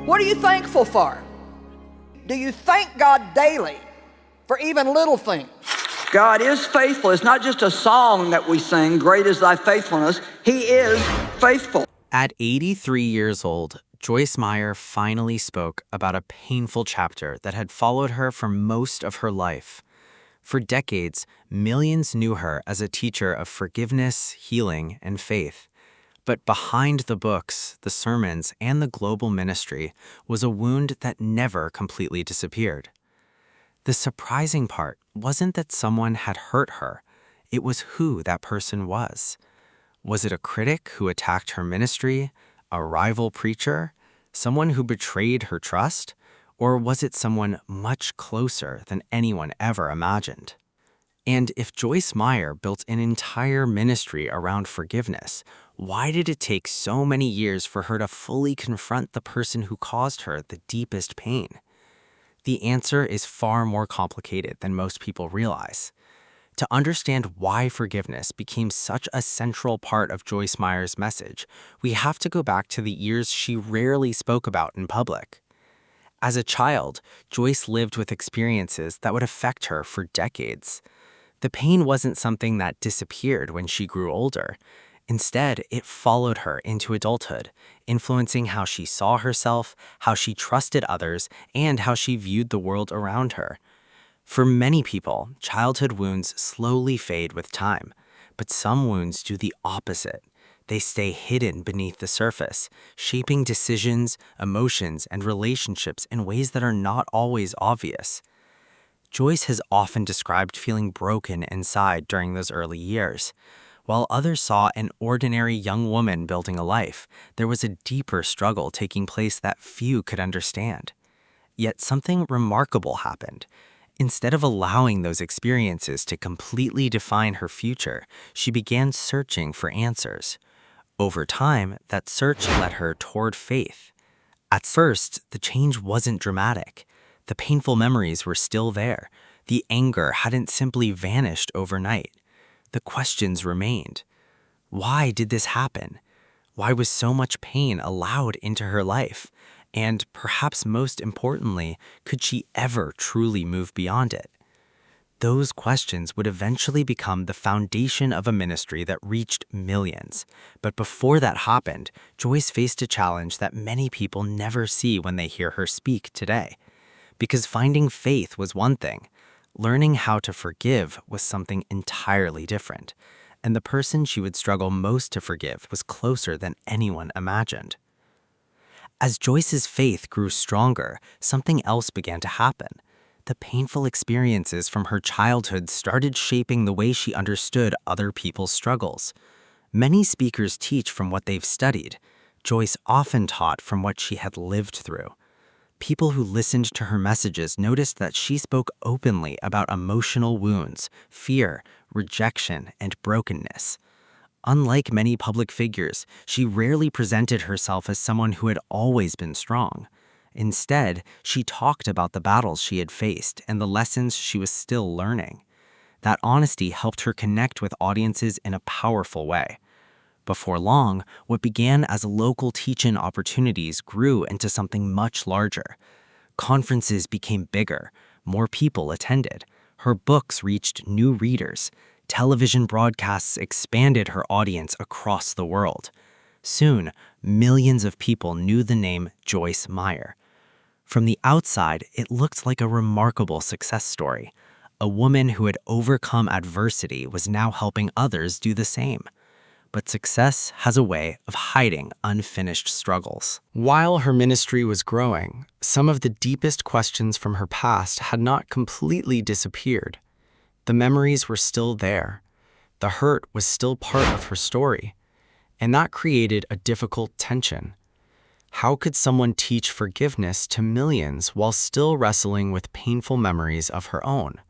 What are you thankful for? Do you thank God daily for even little things? God is faithful. It's not just a song that we sing, great is thy faithfulness. He is faithful. At 83 years old, Joyce Meyer finally spoke about a painful chapter that had followed her for most of her life. For decades, millions knew her as a teacher of forgiveness, healing, and faith. But behind the books, the sermons, and the global ministry was a wound that never completely disappeared. The surprising part wasn't that someone had hurt her, it was who that person was. Was it a critic who attacked her ministry, a rival preacher, someone who betrayed her trust, or was it someone much closer than anyone ever imagined? And if Joyce Meyer built an entire ministry around forgiveness, why did it take so many years for her to fully confront the person who caused her the deepest pain? The answer is far more complicated than most people realize. To understand why forgiveness became such a central part of Joyce Meyer's message, we have to go back to the years she rarely spoke about in public. As a child, Joyce lived with experiences that would affect her for decades. The pain wasn't something that disappeared when she grew older. Instead, it followed her into adulthood, influencing how she saw herself, how she trusted others, and how she viewed the world around her. For many people, childhood wounds slowly fade with time, but some wounds do the opposite. They stay hidden beneath the surface, shaping decisions, emotions, and relationships in ways that are not always obvious. Joyce has often described feeling broken inside during those early years. While others saw an ordinary young woman building a life, there was a deeper struggle taking place that few could understand. Yet something remarkable happened. Instead of allowing those experiences to completely define her future, she began searching for answers. Over time, that search led her toward faith. At first, the change wasn't dramatic. The painful memories were still there. The anger hadn't simply vanished overnight. The questions remained. Why did this happen? Why was so much pain allowed into her life? And perhaps most importantly, could she ever truly move beyond it? Those questions would eventually become the foundation of a ministry that reached millions. But before that happened, Joyce faced a challenge that many people never see when they hear her speak today. Because finding faith was one thing, learning how to forgive was something entirely different. And the person she would struggle most to forgive was closer than anyone imagined. As Joyce's faith grew stronger, something else began to happen. The painful experiences from her childhood started shaping the way she understood other people's struggles. Many speakers teach from what they've studied. Joyce often taught from what she had lived through. People who listened to her messages noticed that she spoke openly about emotional wounds, fear, rejection, and brokenness. Unlike many public figures, she rarely presented herself as someone who had always been strong. Instead, she talked about the battles she had faced and the lessons she was still learning. That honesty helped her connect with audiences in a powerful way. Before long, what began as local teach-in opportunities grew into something much larger. Conferences became bigger, more people attended. Her books reached new readers. Television broadcasts expanded her audience across the world. Soon, millions of people knew the name Joyce Meyer. From the outside, it looked like a remarkable success story. A woman who had overcome adversity was now helping others do the same. But success has a way of hiding unfinished struggles. While her ministry was growing, some of the deepest questions from her past had not completely disappeared. The memories were still there. The hurt was still part of her story. And that created a difficult tension. How could someone teach forgiveness to millions while still wrestling with painful memories of her own?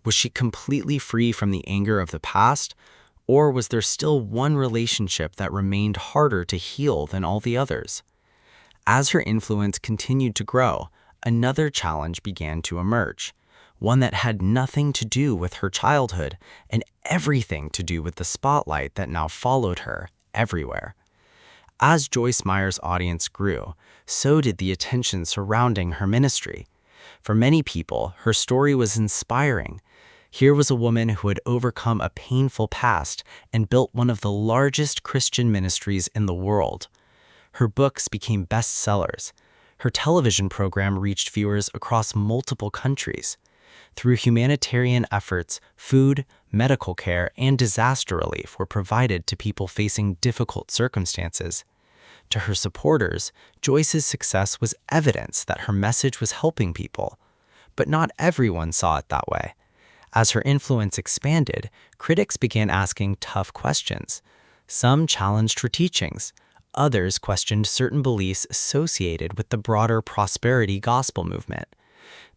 Was she completely free from the anger of the past, or was there still one relationship that remained harder to heal than all the others? As her influence continued to grow, another challenge began to emerge, one that had nothing to do with her childhood and everything to do with the spotlight that now followed her everywhere. As Joyce Meyer's audience grew, so did the attention surrounding her ministry. For many people, her story was inspiring. Here was a woman who had overcome a painful past and built one of the largest Christian ministries in the world. Her books became bestsellers. Her television program reached viewers across multiple countries. Through humanitarian efforts, food, medical care, and disaster relief were provided to people facing difficult circumstances. To her supporters, Joyce's success was evidence that her message was helping people. But not everyone saw it that way. As her influence expanded, critics began asking tough questions. Some challenged her teachings. Others questioned certain beliefs associated with the broader prosperity gospel movement.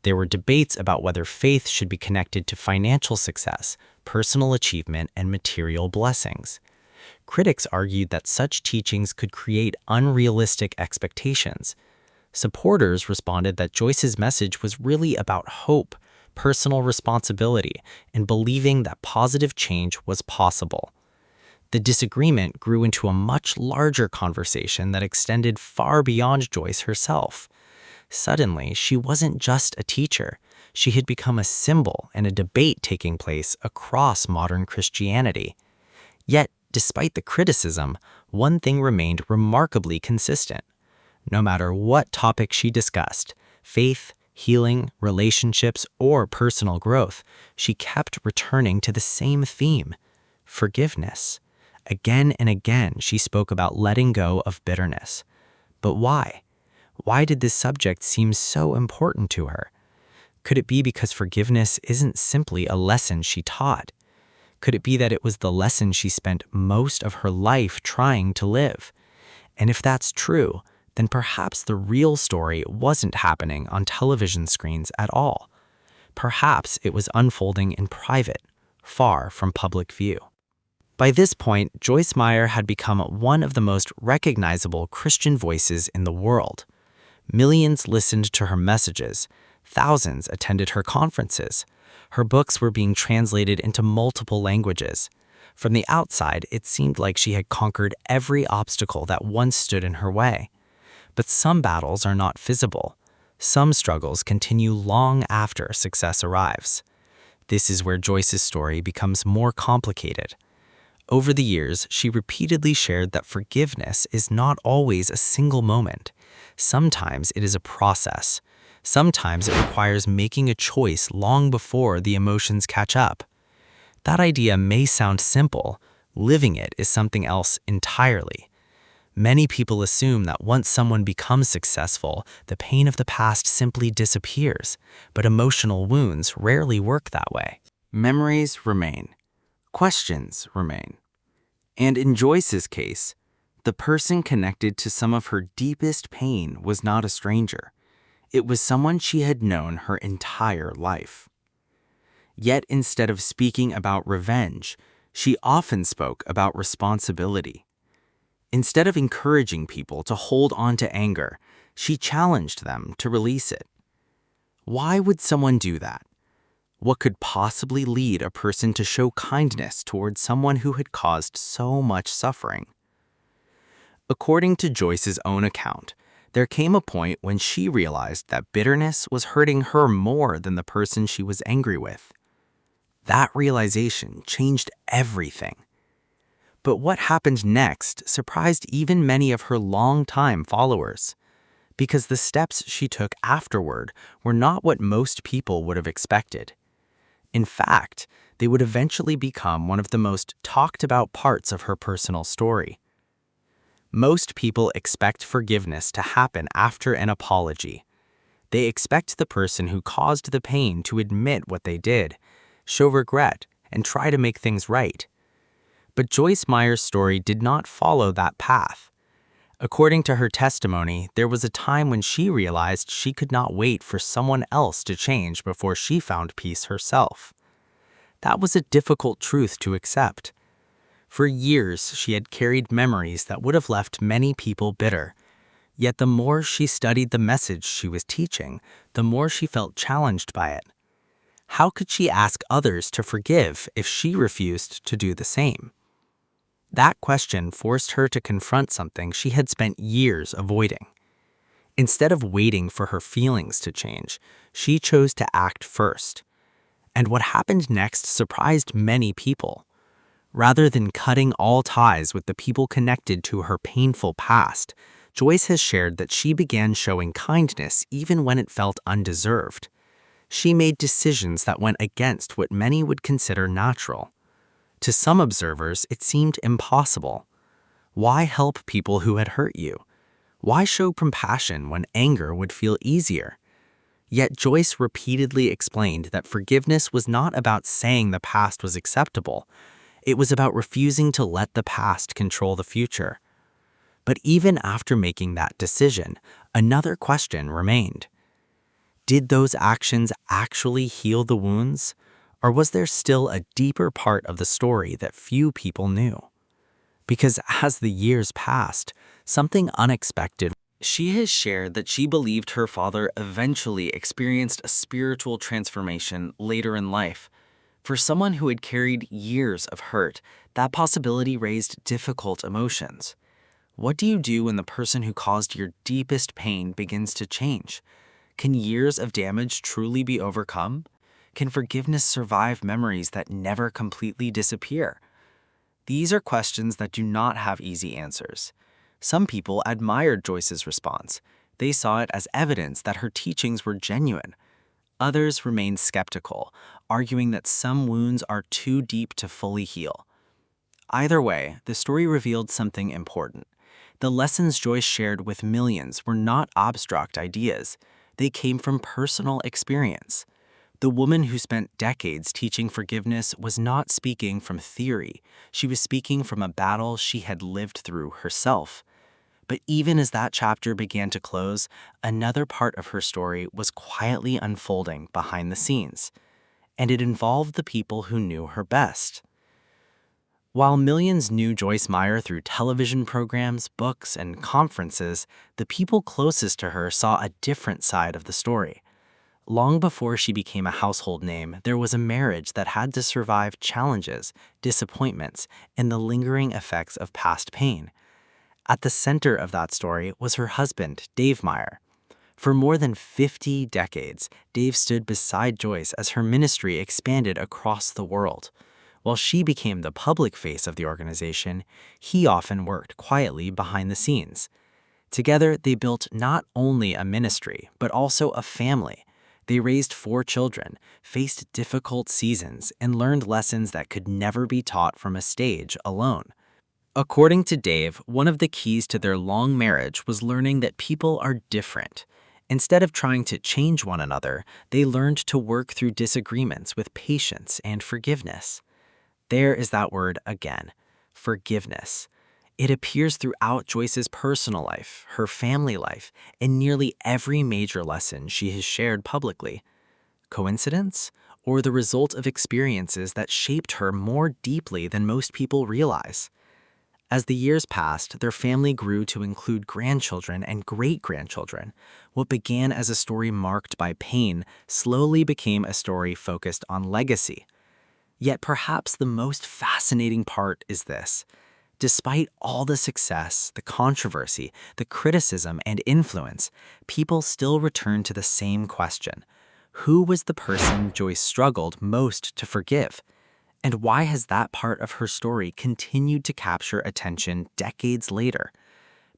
There were debates about whether faith should be connected to financial success, personal achievement, and material blessings. Critics argued that such teachings could create unrealistic expectations. Supporters responded that Joyce's message was really about hope, personal responsibility, and believing that positive change was possible. The disagreement grew into a much larger conversation that extended far beyond Joyce herself. Suddenly, she wasn't just a teacher. She had become a symbol and a debate taking place across modern Christianity. Yet, despite the criticism, one thing remained remarkably consistent. No matter what topic she discussed, faith, healing, relationships, or personal growth, she kept returning to the same theme: forgiveness. Again and again, she spoke about letting go of bitterness. But why? Why did this subject seem so important to her? Could it be because forgiveness isn't simply a lesson she taught? Could it be that it was the lesson she spent most of her life trying to live? And if that's true, then perhaps the real story wasn't happening on television screens at all. Perhaps it was unfolding in private, far from public view. By this point, Joyce Meyer had become one of the most recognizable Christian voices in the world. Millions listened to her messages. Thousands attended her conferences. Her books were being translated into multiple languages. From the outside, it seemed like she had conquered every obstacle that once stood in her way. But some battles are not visible. Some struggles continue long after success arrives. This is where Joyce's story becomes more complicated. Over the years, she repeatedly shared that forgiveness is not always a single moment. Sometimes it is a process. Sometimes it requires making a choice long before the emotions catch up. That idea may sound simple. Living it is something else entirely. Many people assume that once someone becomes successful, the pain of the past simply disappears, but emotional wounds rarely work that way. Memories remain. Questions remain. And in Joyce's case, the person connected to some of her deepest pain was not a stranger. It was someone she had known her entire life. Yet instead of speaking about revenge, she often spoke about responsibility. Instead of encouraging people to hold on to anger, she challenged them to release it. Why would someone do that? What could possibly lead a person to show kindness towards someone who had caused so much suffering? According to Joyce's own account, there came a point when she realized that bitterness was hurting her more than the person she was angry with. That realization changed everything. But what happened next surprised even many of her longtime followers, because the steps she took afterward were not what most people would have expected. In fact, they would eventually become one of the most talked about parts of her personal story. Most people expect forgiveness to happen after an apology. They expect the person who caused the pain to admit what they did, show regret, and try to make things right. But Joyce Meyer's story did not follow that path. According to her testimony, there was a time when she realized she could not wait for someone else to change before she found peace herself. That was a difficult truth to accept. For years, she had carried memories that would have left many people bitter. Yet the more she studied the message she was teaching, the more she felt challenged by it. How could she ask others to forgive if she refused to do the same? That question forced her to confront something she had spent years avoiding. Instead of waiting for her feelings to change, she chose to act first. And what happened next surprised many people. Rather than cutting all ties with the people connected to her painful past, Joyce has shared that she began showing kindness even when it felt undeserved. She made decisions that went against what many would consider natural. To some observers, it seemed impossible. Why help people who had hurt you? Why show compassion when anger would feel easier? Yet Joyce repeatedly explained that forgiveness was not about saying the past was acceptable. It was about refusing to let the past control the future. But even after making that decision, another question remained. Did those actions actually heal the wounds? Or was there still a deeper part of the story that few people knew? Because as the years passed, something unexpected. She has shared that she believed her father eventually experienced a spiritual transformation later in life. For someone who had carried years of hurt, that possibility raised difficult emotions. What do you do when the person who caused your deepest pain begins to change? Can years of damage truly be overcome? Can forgiveness survive memories that never completely disappear? These are questions that do not have easy answers. Some people admired Joyce's response. They saw it as evidence that her teachings were genuine. Others remained skeptical, arguing that some wounds are too deep to fully heal. Either way, the story revealed something important. The lessons Joyce shared with millions were not abstract ideas. They came from personal experience. The woman who spent decades teaching forgiveness was not speaking from theory. She was speaking from a battle she had lived through herself. But even as that chapter began to close, another part of her story was quietly unfolding behind the scenes, and it involved the people who knew her best. While millions knew Joyce Meyer through television programs, books, and conferences, the people closest to her saw a different side of the story. Long before she became a household name, there was a marriage that had to survive challenges, disappointments, and the lingering effects of past pain. At the center of that story was her husband, Dave Meyer. For more than 50 decades, Dave stood beside Joyce as her ministry expanded across the world. While she became the public face of the organization, he often worked quietly behind the scenes. Together, they built not only a ministry, but also a family. They raised 4 children, faced difficult seasons, and learned lessons that could never be taught from a stage alone. According to Dave, one of the keys to their long marriage was learning that people are different. Instead of trying to change one another, they learned to work through disagreements with patience and forgiveness. There is that word again, forgiveness. It appears throughout Joyce's personal life, her family life, and nearly every major lesson she has shared publicly. Coincidence? Or the result of experiences that shaped her more deeply than most people realize? As the years passed, their family grew to include grandchildren and great-grandchildren. What began as a story marked by pain slowly became a story focused on legacy. Yet perhaps the most fascinating part is this. Despite all the success, the controversy, the criticism, and influence, people still return to the same question. Who was the person Joyce struggled most to forgive? And why has that part of her story continued to capture attention decades later?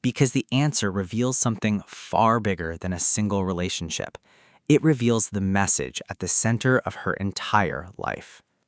Because the answer reveals something far bigger than a single relationship. It reveals the message at the center of her entire life.